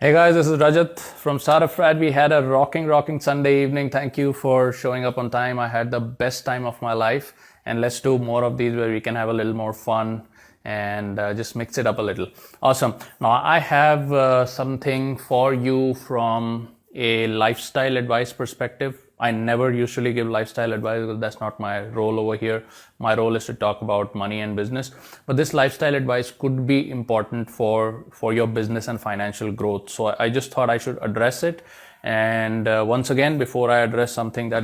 Hey guys, this is Rajat from StartupFrat. We had a rocking Sunday evening. Thank you for showing up on time. I had the best time of my life, and let's do more of these where we can have a little more fun and just mix it up a little. Awesome. Now I have something for you from a lifestyle advice perspective. I never usually give lifestyle advice because that's not my role over here. My role is to talk about money and business. But this lifestyle advice could be important for your business and financial growth. So I just thought I should address it. And once again, before I address something that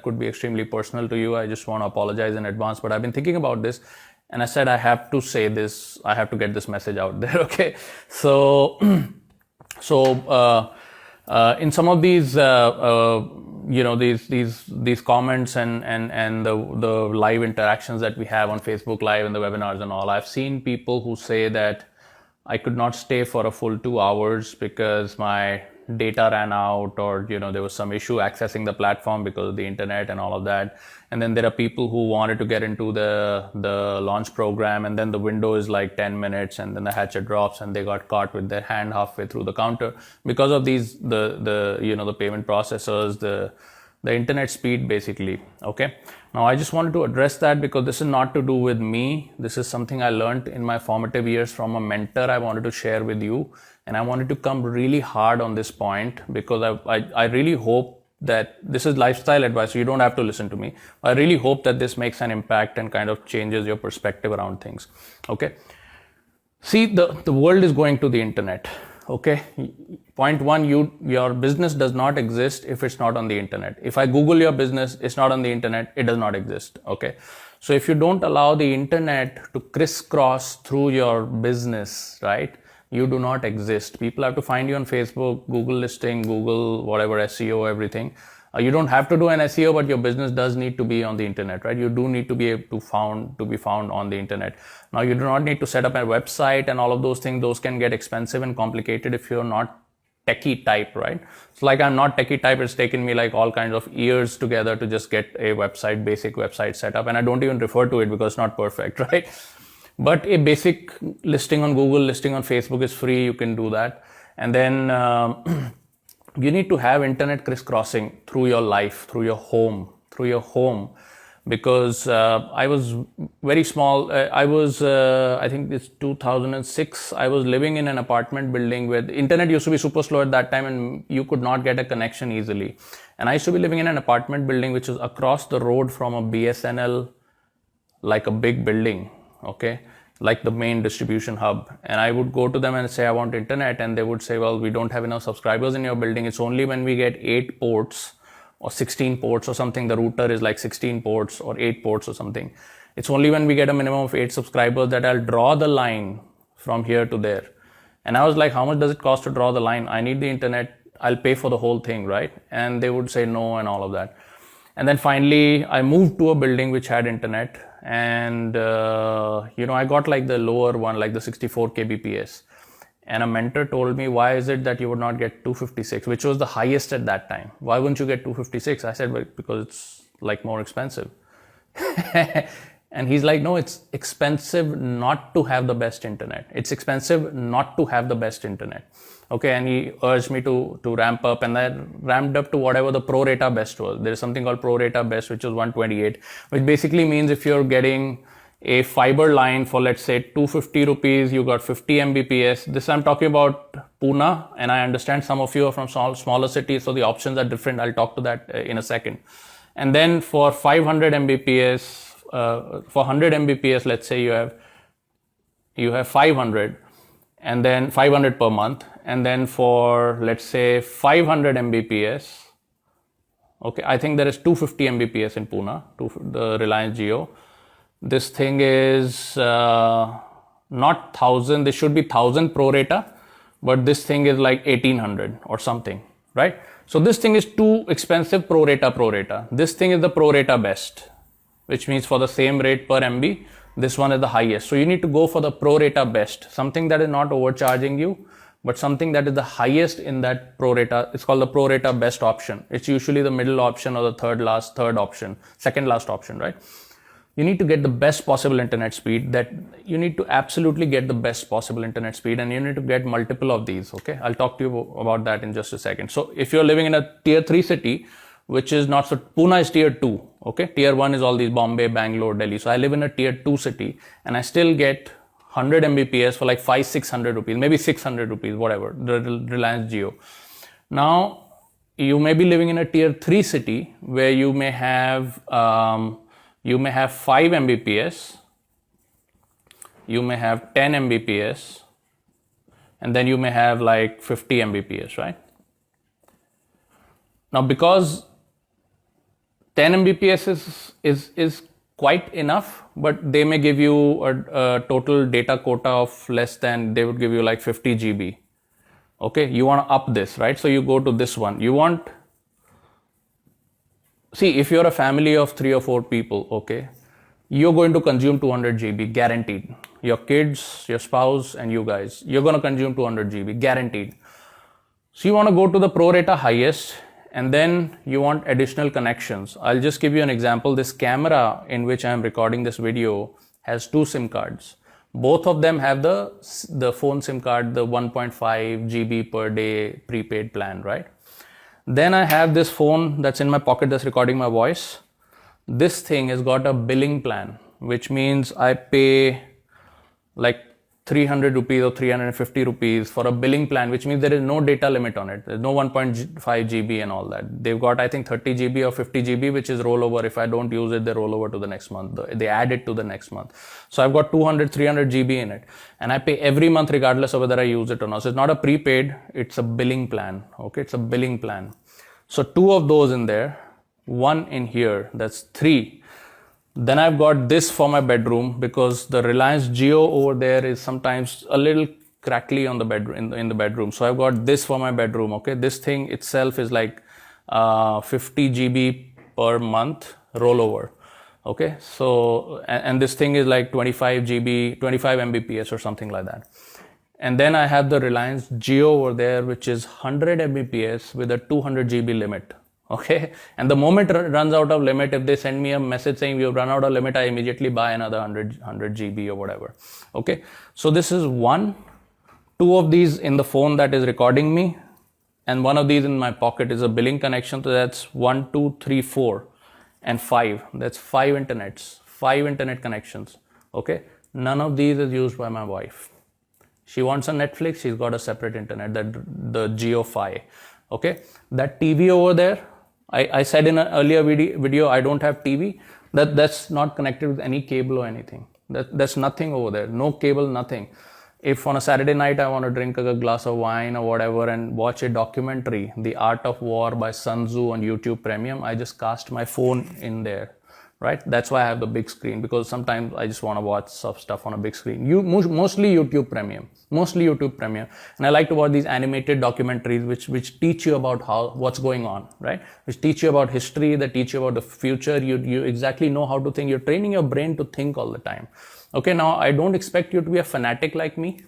could be extremely personal to you, I just want to apologize in advance. But I've been thinking about this, and I said I have to say this. I have to get this message out there. Okay, so in some of these these comments and the live interactions that we have on Facebook Live and the webinars and all, I've seen people who say that I could not stay for a full 2 hours because my data ran out, or there was some issue accessing the platform because of the internet and all of that. And then there are people who wanted to get into the launch program, and then the window is like 10 minutes, and then the hatchet drops and they got caught with their hand halfway through the counter because of these the payment processors, the internet speed basically. Okay, now I just wanted to address that because this is not to do with me. This is something I learned in my formative years from a mentor. I wanted to share with you, and I wanted to come really hard on this point because I really hope that this is lifestyle advice, so you don't have to listen to me. I really hope that this makes an impact and kind of changes your perspective around things. Okay, see, the world is going to the internet. Okay, point one, your business does not exist if it's not on the internet. If I Google your business, it's not on the internet, it does not exist. Okay, so if you don't allow the internet to crisscross through your business, right, you do not exist. People have to find you on Facebook, Google listing, Google whatever, SEO, everything. You don't have to do an SEO, but your business does need to be on the internet, right? You do need to be able to be found on the internet. Now, you do not need to set up a website and all of those things. Those can get expensive and complicated if you're not techie type, right? So like, I'm not techie type. It's taken me like all kinds of years together to just get a website, basic website set up. And I don't even refer to it because it's not perfect, right? But a basic listing on Google, listing on Facebook is free. You can do that. And then you need to have internet crisscrossing through your life, through your home, because I was very small. I think it's 2006. I was living in an apartment building where the internet used to be super slow at that time, and you could not get a connection easily. And I used to be living in an apartment building which was across the road from a BSNL, like a big building. Okay, like the main distribution hub. And I would go to them and say, I want internet. And they would say, well, we don't have enough subscribers in your building. It's only when we get 8 ports or 16 ports or something. The router is like 16 ports or 8 ports or something. It's only when we get a minimum of 8 subscribers that I'll draw the line from here to there. And I was like, how much does it cost to draw the line? I need the internet. I'll pay for the whole thing, right? And they would say no and all of that. And then finally, I moved to a building which had internet. And, I got like the lower one, like the 64 kbps. And a mentor told me, why is it that you would not get 256, which was the highest at that time? Why wouldn't you get 256? I said, well, because it's like more expensive. And he's like, no, it's expensive not to have the best internet. It's expensive not to have the best internet. Okay, and he urged me to ramp up, and I ramped up to whatever the Prorata best was. There is something called Prorata best, which was 128, which basically means if you're getting a fiber line for, let's say, 250 rupees, you got 50 Mbps. This I'm talking about Pune, and I understand some of you are from smaller cities, so the options are different. I'll talk to that in a second. And then for 500 Mbps, for 100 Mbps, let's say you have 500, and then 500 per month. And then for, let's say, 500 Mbps, okay, I think there is 250 Mbps in Pune, the Reliance Jio. This thing is not 1000, this should be 1000 Prorata, but this thing is like 1800 or something, right? So this thing is too expensive, Prorata. This thing is the Prorata best, which means for the same rate per MB, this one is the highest. So you need to go for the Prorata best, something that is not overcharging you, but something that is the highest in that Prorata. It's called the Prorata best option. It's usually the middle option or the second last option, right? you need to get the best possible internet speed. That you need to absolutely get the best possible internet speed, and you need to get multiple of these. Okay, I'll talk to you about that in just a second. So if you're living in a tier 3 city, which is not so, Pune is tier 2. Okay, tier 1 is all these Bombay, Bangalore, Delhi. So I live in a tier 2 city, and I still get 100 Mbps for like 500-600 rupees, maybe 600 rupees, whatever, the Reliance Jio. Now you may be living in a tier 3 city where you may have 5 Mbps, you may have 10 Mbps, and then you may have like 50 Mbps, right? Now, because 10 Mbps is quite enough, but they may give you a total data quota of less than, they would give you like 50 GB. Okay, you want to up this, right? So you go to this one. You want, see, if you're a family of 3 or 4 people, okay, you're going to consume 200 GB, guaranteed. Your kids, your spouse, and you guys, you're going to consume 200 GB, guaranteed. So you want to go to the Prorata highest, and then you want additional connections. I'll just give you an example. This camera in which I'm recording this video has 2 SIM cards. Both of them have the phone SIM card, the 1.5 GB per day prepaid plan, right? Then I have this phone that's in my pocket that's recording my voice. This thing has got a billing plan, which means I pay like 300 rupees or 350 rupees for a billing plan, which means there is no data limit on it. There's no 1.5 GB and all that. They've got, I think, 30 GB or 50 GB, which is rollover. If I don't use it, they roll over to the next month. They add it to the next month. So I've got 200, 300 GB in it. And I pay every month regardless of whether I use it or not. So it's not a prepaid, it's a billing plan. Okay, it's a billing plan. So 2 of those in there, 1 in here, that's 3. Then I've got this for my bedroom because the Reliance Jio over there is sometimes a little crackly on the bedroom, in the bedroom. So I've got this for my bedroom. Okay, this thing itself is like 50 GB per month rollover. Okay, so and this thing is like 25 GB, 25 Mbps or something like that. And then I have the Reliance Jio over there, which is 100 Mbps with a 200 GB limit. Okay, and the moment it runs out of limit, if they send me a message saying you've run out of limit, I immediately buy another 100 GB or whatever. Okay, so this is 1, 2 of these in the phone that is recording me, and 1 of these in my pocket is a billing connection. So that's 1, 2, 3, 4, and 5. That's 5 internets, 5 internet connections. Okay, none of these is used by my wife. She wants a Netflix, she's got a separate internet, the 𝐤𝐤𝐤. Okay, that TV over there, I said in an earlier video, I don't have TV. That's not connected with any cable or anything. That's nothing over there. No cable, nothing. If on a Saturday night I want to drink a glass of wine or whatever and watch a documentary, The Art of War by Sun Tzu on YouTube Premium, I just cast my phone in there. Right? That's why I have the big screen, because sometimes I just want to watch stuff on a big screen. Mostly YouTube Premium. And I like to watch these animated documentaries which teach you about what's going on, right? Which teach you about history, that teach you about the future. You exactly know how to think. You're training your brain to think all the time. Okay, now I don't expect you to be a fanatic like me.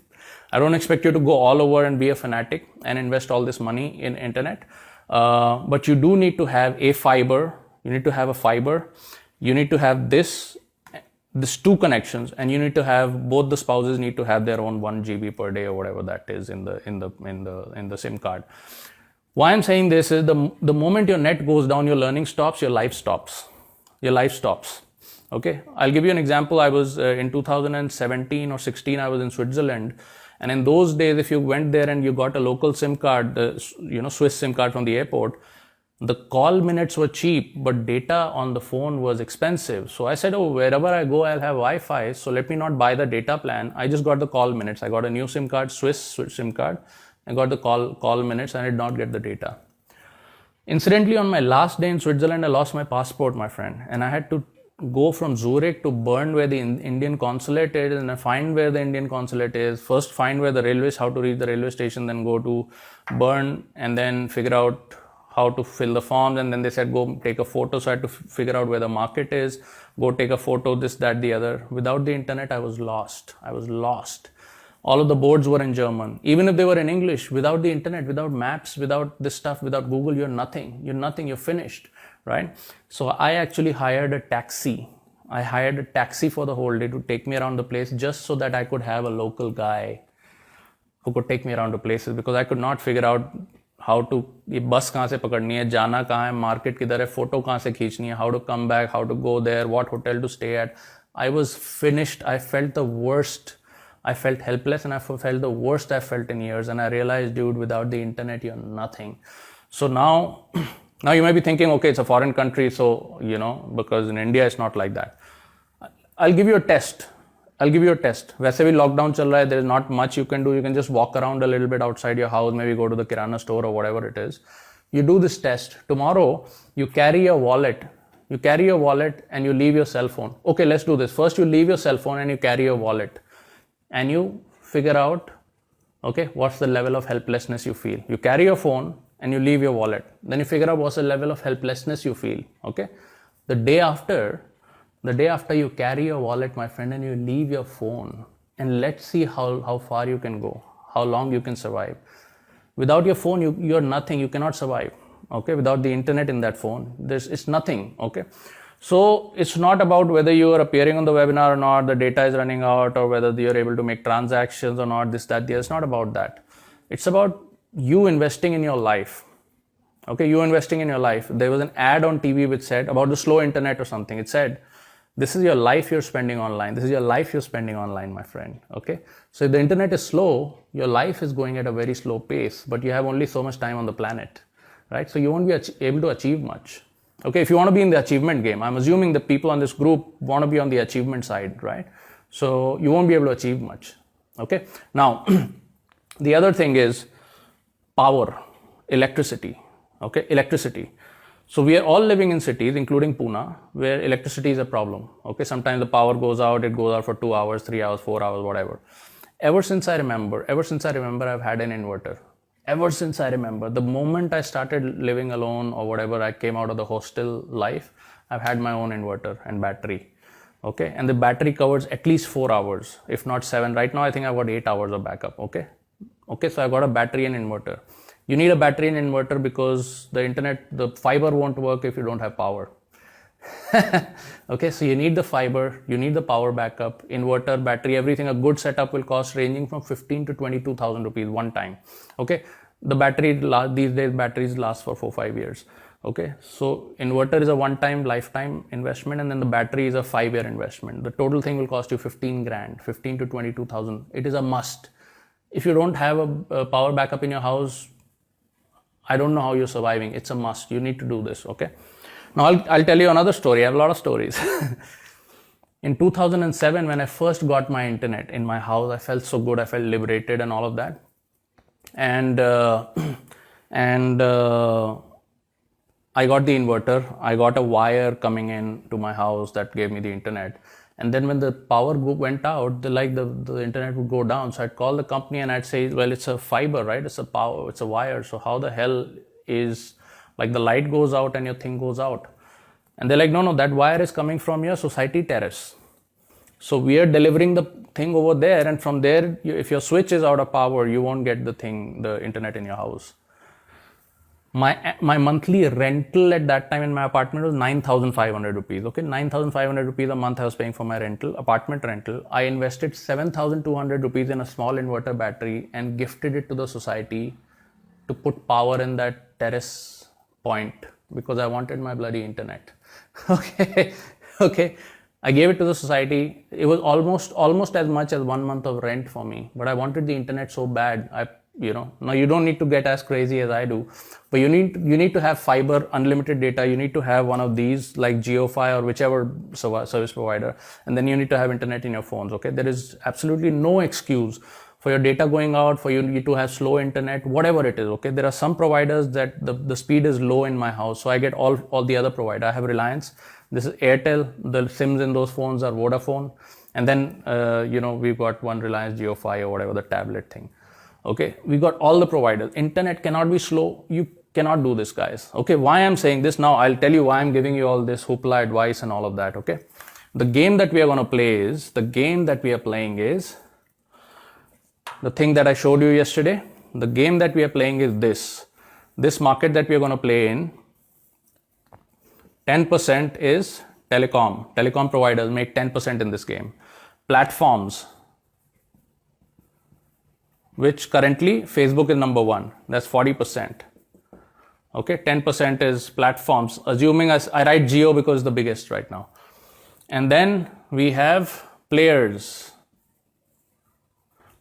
I don't expect you to go all over and be a fanatic and invest all this money in internet. But you do need to have a fiber. You need to have a fiber. You need to have this 2 connections, and you need to have, both the spouses need to have their own 1 GB per day or whatever that is in the SIM card. Why I'm saying this is the moment your net goes down, your learning stops, your life stops. Okay, I'll give you an example. I was in 2017 or 16, I was in Switzerland, and in those days, if you went there and you got a local SIM card, Swiss SIM card from the airport, the call minutes were cheap, but data on the phone was expensive. So I said, oh, wherever I go, I'll have Wi-Fi. So let me not buy the data plan. I just got the call minutes. I got a new SIM card, Swiss SIM card. I got the call minutes, and I did not get the data. Incidentally, on my last day in Switzerland, I lost my passport, my friend. And I had to go from Zurich to Bern, where the Indian consulate is, and I find where the Indian consulate is. First find where the railways, how to reach the railway station, then go to Bern, and then figure out how to fill the forms, and then they said go take a photo. So I had to figure out where the market is, go take a photo, this, that, the other. Without the internet, I was lost. All of the boards were in German. Even if they were in English, without the internet, without maps, without this stuff, without Google, you're nothing, you're finished, right? So I actually hired a taxi. I hired a taxi for the whole day to take me around the place just so that I could have a local guy who could take me around the places, because I could not figure out how to, ये बस कहाँ से पकड़नी है, जाना कहाँ है, market किधर है, फोटो कहाँ से खींचनी है, how to come back, how to go there, what hotel to stay at. I was finished. I felt the worst. I felt helpless, and I felt the worst I felt in years. And I realized, dude, without the internet, you're nothing. So now you might be thinking, okay, it's a foreign country, so, because in India, it's not like that. I'll give you a test. वैसे भी lockdown चल रहा है, there is not much you can do. You can just walk around a little bit outside your house, maybe go to the kirana store or whatever it is. You do this test. Tomorrow, you carry your wallet and you leave your cell phone. Okay, let's do this. First, you leave your cell phone and you carry your wallet. And you figure out, okay, what's the level of helplessness you feel. You carry your phone and you leave your wallet. Then you figure out what's the level of helplessness you feel, okay? The day after you carry your wallet, my friend, and you leave your phone, and let's see how far you can go, how long you can survive. Without your phone, you're nothing, you cannot survive, okay? Without the internet in that phone, it's nothing, okay? So it's not about whether you are appearing on the webinar or not, the data is running out, or whether you're able to make transactions or not, this, that, it's not about that. It's about you investing in your life. Okay, you investing in your life. There was an ad on TV which said about the slow internet or something. It said, this is your life you're spending online. This is your life you're spending online, my friend. Okay, so if the internet is slow, your life is going at a very slow pace, but you have only so much time on the planet, right? So you won't be able to achieve much. Okay, if you want to be in the achievement game, I'm assuming the people on this group want to be on the achievement side, right? So you won't be able to achieve much. Okay, now the other thing is power, electricity. Okay, electricity. So we are all living in cities, including Pune, where electricity is a problem. Okay, sometimes the power goes out, it goes out for 2 hours, 3 hours, 4 hours, whatever. Ever since I remember, I've had an inverter. Ever since I remember, the moment I started living alone or whatever, I came out of the hostel life, I've had my own inverter and battery. Okay, and the battery covers at least 4 hours, if not 7. Right now, I think I've got 8 hours of backup. Okay, so I've got a battery and inverter. You need a battery and inverter because the internet, the fiber won't work if you don't have power. Okay, so you need the fiber, you need the power backup, inverter, battery, everything. A good setup will cost ranging from 15 to 22,000 rupees one time. Okay, the battery, these days batteries last for 4-5 years. Okay, so inverter is a one-time lifetime investment, and then the battery is a 5-year investment. The total thing will cost you 15 grand, 15 to 22,000. It is a must. If you don't have a power backup in your house, I don't know how you're surviving. It's a must. You need to do this, okay? Now, I'll tell you another story. I have a lot of stories. In 2007, when I first got my internet in my house, I felt so good. I felt liberated and all of that. And I got the inverter. I got a wire coming in to my house that gave me the internet. And then when the power went out, the internet would go down. So I'd call the company and I'd say, well, it's a fiber, right? It's a power, it's a wire. So how the hell is, like, the light goes out and your thing goes out? And they're like, no, that wire is coming from your society terrace. So we are delivering the thing over there. And from there, if your switch is out of power, you won't get the internet in your house. My monthly rental at that time in my apartment was 9,500 rupees. Okay, 9,500 rupees a month I was paying for my apartment rental. I invested 7,200 rupees in a small inverter battery and gifted it to the society to put power in that terrace point because I wanted my bloody internet. Okay. I gave it to the society. It was almost as much as 1 month of rent for me, but I wanted the internet so bad. Now you don't need to get as crazy as I do, but you need to have fiber, unlimited data. You need to have one of these like 𝐥𝐢𝐤 or whichever service provider, and then you need to have internet in your phones. Okay, there is absolutely no excuse for your data going out, for you to have slow internet, whatever it is. Okay, there are some providers that the speed is low in my house, so I get all the other providers. I have Reliance. This is Airtel. The SIMs in those phones are Vodafone, and then we've got one Reliance 𝐿 or whatever, the tablet thing. Okay, we got all the providers. Internet cannot be slow. You cannot do this, guys. Okay, why I'm saying this now, I'll tell you why I'm giving you all this hoopla advice and all of that. Okay, the game that we are going to play is, the thing that I showed you yesterday. The game that we are playing is this market that we are going to play in. 10% is telecom providers make 10% in this game. Platforms, which currently Facebook is number 1, that's 40%. Okay, 10% is platforms, assuming I write 𝐿 because it's the biggest right now. And then we have players.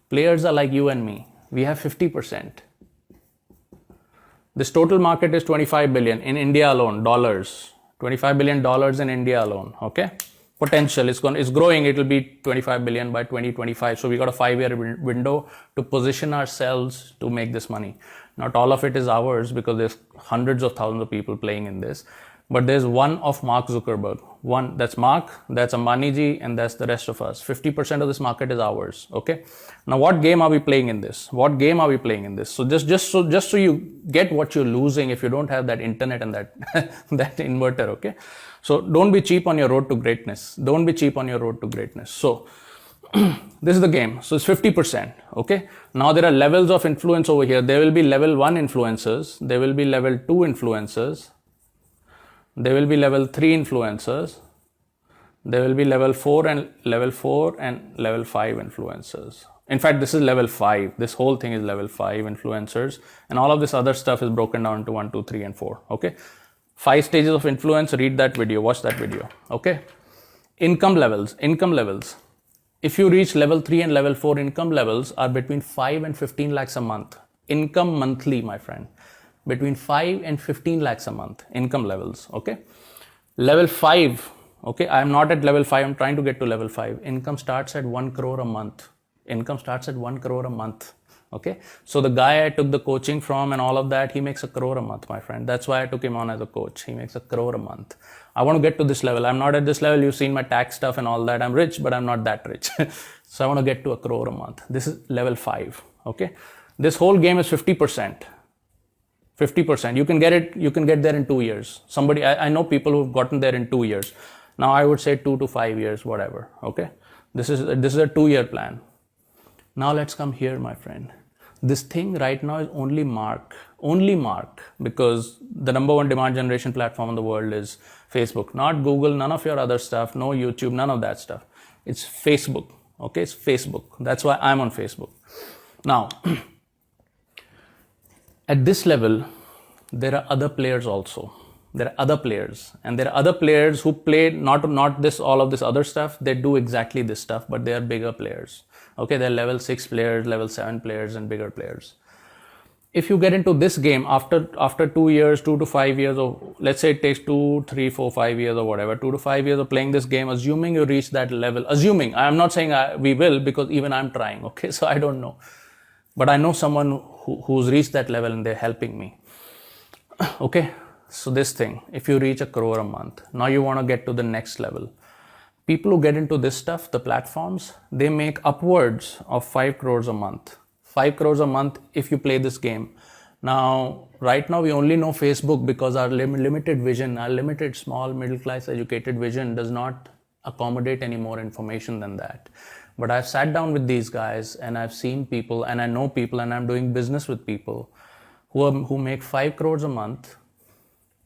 Players are like you and me. We have 50%. This total market is 25 billion in India alone, dollars. $25 billion in India alone, okay? Potential, it's growing, it will be 25 billion by 2025. So we got a 5-year window to position ourselves to make this money. Not all of it is ours because there's hundreds of thousands of people playing in this. But there's one of Mark Zuckerberg. One, that's Mark, that's Ambaniji, and that's the rest of us. 50% of this market is ours, okay? Now, what game are we playing in this? What game are we playing in this? So just so you get what you're losing if you don't have that internet and that, that inverter, okay? So don't be cheap on your road to greatness. Don't be cheap on your road to greatness. So this is the game. So it's 50%, okay? Now there are levels of influence over here. There will be level 1 influencers. There will be level 2 influencers. There will be level 3 influencers. There will be level 4 and level 5 influencers. In fact, this is level 5. This whole thing is level 5 influencers. And all of this other stuff is broken down into 1, 2, 3, and 4, okay? 5 stages of influence, read that video, watch that video, okay? Income levels. If you reach level 3 and level 4, income levels are between 5 and 15 lakhs a month. Income monthly, my friend. Between 5 and 15 lakhs a month, income levels, okay? Level 5, okay? I am not at level 5, I'm trying to get to level 5. Income starts at 1 crore a month. Income starts at 1 crore a month, okay? So the guy I took the coaching from and all of that, he makes 1 crore a month, my friend. That's why I took him on as a coach. He makes 1 crore a month. I want to get to this level. I'm not at this level. You've seen my tax stuff and all that. I'm rich, but I'm not that rich. So I want to get to 1 crore a month. This is level 5, okay? This whole game is 50%. 50%. You can get there in 2 years. I know people who've gotten there in 2 years. Now I would say 2 to 5 years, whatever, okay? This is a 2-year plan. Now let's come here, my friend. This thing right now is only Mark, because the number 1 demand generation platform in the world is Facebook, not Google, none of your other stuff, no YouTube, none of that stuff. It's Facebook, okay? It's Facebook. That's why I'm on Facebook. Now, at this level, there are other players also. There are other players, and there are other players who play not this, all of this other stuff. They do exactly this stuff, but they are bigger players. Okay, they're level 6 players, level 7 players, and bigger players. If you get into this game after 2 years, 2 to 5 years, or let's say it takes 2, 3, 4, 5 years or whatever, 2 to 5 years of playing this game, assuming you reach that level, assuming, I'm not saying we will, because even I'm trying, okay, so I don't know. But I know someone who's reached that level and they're helping me. Okay, so this thing, if you reach 1 crore a month, now you want to get to the next level. People who get into this stuff, the platforms, they make upwards of 5 crores a month. 5 crores a month if you play this game. Now, right now we only know Facebook because our limited vision, our limited small middle class educated vision does not accommodate any more information than that. But I've sat down with these guys and I've seen people and I know people and I'm doing business with people who make 5 crores a month,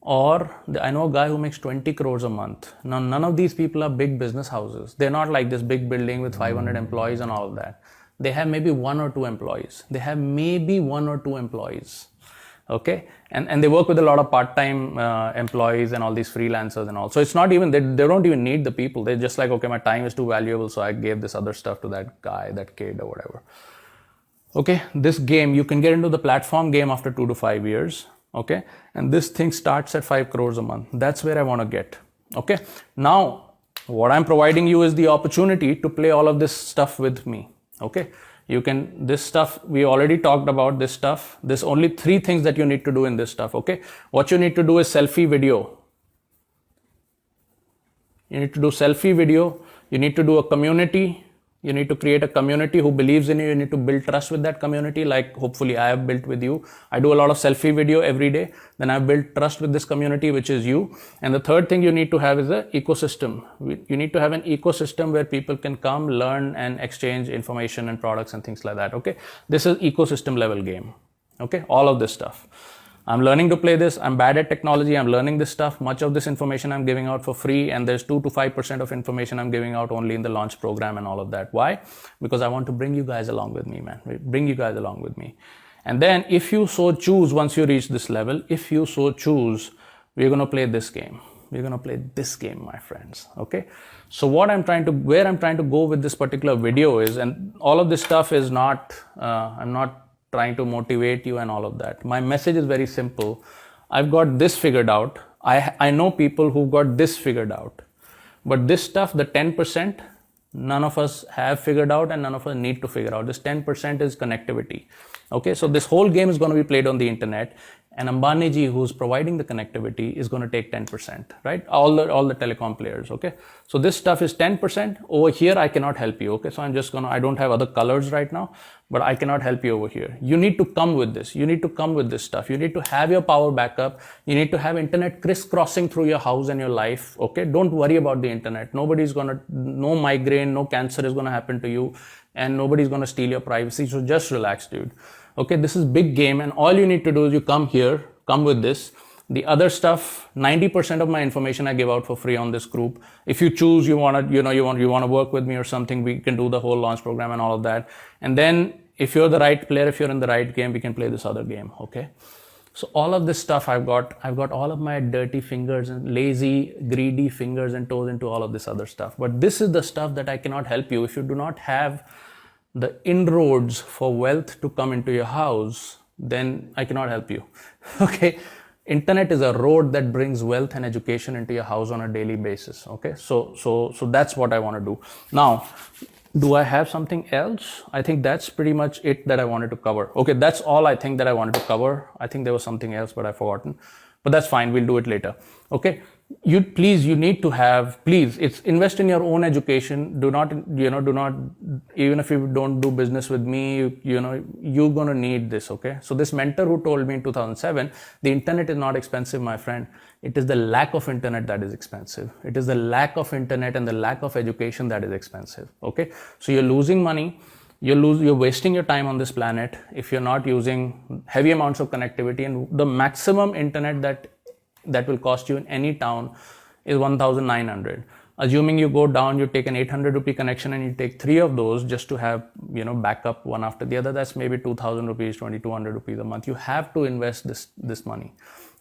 or I know a guy who makes 20 crores a month. Now, none of these people are big business houses. They're not like this big building with 500 employees and all of that. They have maybe 1 or 2 employees. Okay, and they work with a lot of part-time employees and all these freelancers and all. So it's not even, they don't even need the people. They're just like, okay, my time is too valuable, so I gave this other stuff to that guy, that kid or whatever. Okay, this game, you can get into the platform game after 2 to 5 years. Okay, and this thing starts at 5 crores a month. That's where I want to get. Okay, now what I'm providing you is the opportunity to play all of this stuff with me. Okay, you can, this stuff, we already talked about this stuff. There's only 3 things that you need to do in this stuff. Okay, what you need to do is selfie video. You need to do selfie video. You need to do a community. You need to create a community who believes in you. You need to build trust with that community, like hopefully I have built with you. I do a lot of selfie video every day. Then I've built trust with this community, which is you. And the third thing you need to have is an ecosystem. You need to have an ecosystem where people can come, learn, and exchange information and products and things like that. Okay, this is ecosystem level game. Okay, all of this stuff. I'm learning to play this. I'm bad at technology. I'm learning this stuff. Much of this information I'm giving out for free, and there's 2 to 5% of information I'm giving out only in the launch program and all of that. Why? Because I want to bring you guys along with me, man. Bring you guys along with me. And then if you so choose, once you reach this level, if you so choose, we're going to play this game. We're going to play this game, my friends. Okay. So where I'm trying to go with this particular video is, and all of this stuff is not, I'm not trying to motivate you and all of that. My message is very simple. I've got this figured out. I know people who got this figured out, but this stuff, the 10%, none of us have figured out and none of us need to figure out. This 10% is connectivity. Okay, so this whole game is going to be played on the internet, and Ambani ji, who's providing the connectivity, is going to take 10%, right? All the telecom players. Okay, so this stuff is 10%. Over here, I cannot help you. Okay, so I don't have other colors right now, but I cannot help you over here. You need to come with this. You need to come with this stuff. You need to have your power backup. You need to have internet crisscrossing through your house and your life. Okay, don't worry about the internet. No migraine, no cancer is going to happen to you, and nobody's going to steal your privacy. So just relax, dude. Okay, this is big game, and all you need to do is you come here, come with this. The other stuff, 90% of my information I give out for free on this group. If you choose, you want to work with me or something, we can do the whole launch program and all of that. And then if you're the right player, if you're in the right game, we can play this other game. Okay. So all of this stuff I've got all of my dirty fingers and lazy, greedy fingers and toes into all of this other stuff. But this is the stuff that I cannot help you if you do not have the inroads for wealth to come into your house. Then I cannot help you. Okay. Internet is a road that brings wealth and education into your house on a daily basis. Okay. So that's what I want to do. Now, do I have something else? I think that's pretty much it that I wanted to cover. Okay. That's all I think that I wanted to cover. I think there was something else, but I've forgotten. But that's fine. We'll do it later. Okay. Please invest in your own education. Do not, even if you don't do business with me, you're going to need this. Okay. So this mentor who told me in 2007, the internet is not expensive, my friend. It is the lack of internet that is expensive. It is the lack of internet and the lack of education that is expensive. Okay. So you're losing money. You're wasting your time on this planet if you're not using heavy amounts of connectivity, and the maximum internet that will cost you in any town is 1,900. Assuming you go down, you take an 800 rupee connection and you take 3 of those just to have, backup one after the other. That's maybe 2,000 rupees, 2,200 rupees a month. You have to invest this money.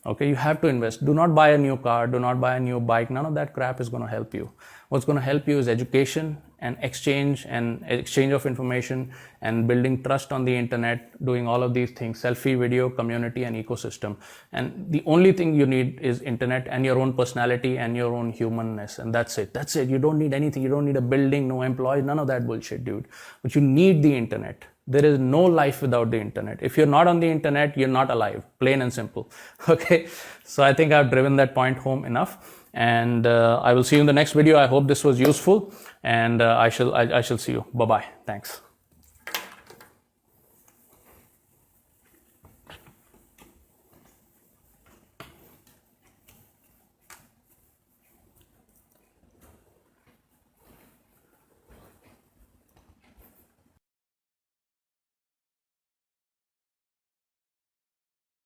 Okay, you have to invest. Do not buy a new car. Do not buy a new bike. None of that crap is going to help you. What's going to help you is education and exchange of information and building trust on the internet, doing all of these things, selfie, video, community, and ecosystem. And the only thing you need is internet and your own personality and your own humanness. And that's it. That's it. You don't need anything. You don't need a building, no employees, none of that bullshit, dude. But you need the internet. There is no life without the internet. If you're not on the internet, you're not alive. Plain and simple. Okay. So I think I've driven that point home enough. And I will see you in the next video. I hope this was useful, and I shall see you. Bye-bye. Thanks.